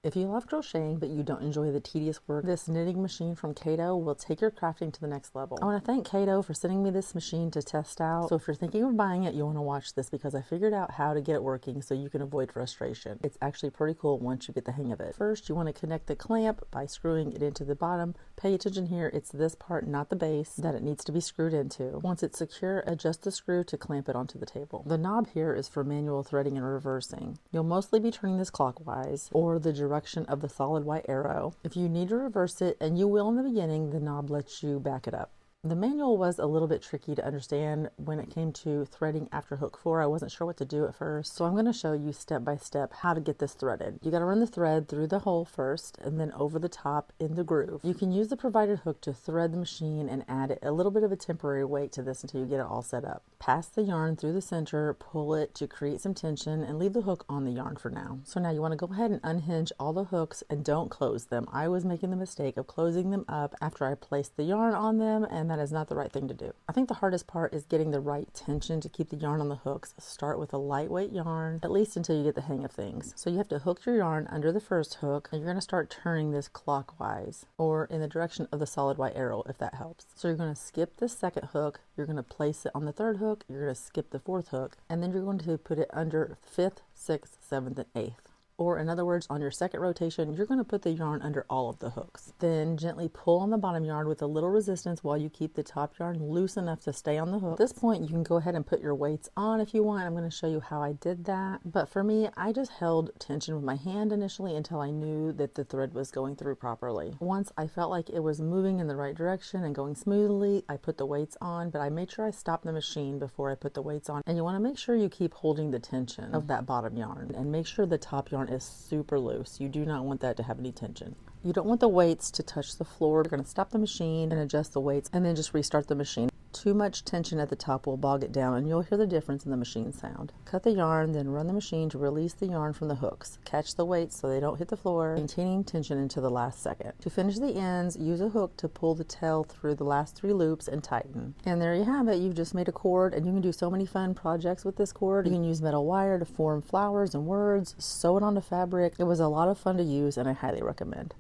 If you love crocheting but you don't enjoy the tedious work, this knitting machine from Kato will take your crafting to the next level. I want to thank Kato for sending me this machine to test out. So if you're thinking of buying it, you'll want to watch this because I figured out how to get it working so you can avoid frustration. It's actually pretty cool once you get the hang of it. First, you want to connect the clamp by screwing it into the bottom. Pay attention here, it's this part, not the base, that it needs to be screwed into. Once it's secure, adjust the screw to clamp it onto the table. The knob here is for manual threading and reversing. You'll mostly be turning this clockwise, or the direction of the solid white arrow. If you need to reverse it, and you will in the beginning, the knob lets you back it up. The manual was a little bit tricky to understand when it came to threading after hook 4. I wasn't sure what to do at first, so I'm going to show you step by step how to get this threaded. You got to run the thread through the hole first and then over the top in the groove. You can use the provided hook to thread the machine and add a little bit of a temporary weight to this until you get it all set up. Pass the yarn through the center, pull it to create some tension, and leave the hook on the yarn for now. So now you want to go ahead and unhinge all the hooks and don't close them. I was making the mistake of closing them up after I placed the yarn on them, and that is not the right thing to do. I think the hardest part is getting the right tension to keep the yarn on the hooks. Start with a lightweight yarn, at least until you get the hang of things. So you have to hook your yarn under the first hook, and you're going to start turning this clockwise, or in the direction of the solid white arrow, if that helps. So you're going to skip the second hook, you're going to place it on the third hook, you're going to skip the fourth hook, and then you're going to put it under 5th, 6th, 7th, and 8th. Or in other words, on your second rotation, you're going to put the yarn under all of the hooks. Then gently pull on the bottom yarn with a little resistance while you keep the top yarn loose enough to stay on the hook. At this point, you can go ahead and put your weights on if you want. I'm going to show you how I did that. But for me, I just held tension with my hand initially until I knew that the thread was going through properly. Once I felt like it was moving in the right direction and going smoothly, I put the weights on, but I made sure I stopped the machine before I put the weights on. And you want to make sure you keep holding the tension of that bottom yarn and make sure the top yarn is super loose. You do not want that to have any tension. You don't want the weights to touch the floor. You're going to stop the machine and adjust the weights and then just restart the machine. Too much tension at the top will bog it down and you'll hear the difference in the machine sound. Cut the yarn, then run the machine to release the yarn from the hooks. Catch the weights so they don't hit the floor, maintaining tension until the last second. To finish the ends, use a hook to pull the tail through the last 3 loops and tighten. And there you have it. You've just made a cord, and you can do so many fun projects with this cord. You can use metal wire to form flowers and words, sew it onto fabric. It was a lot of fun to use and I highly recommend.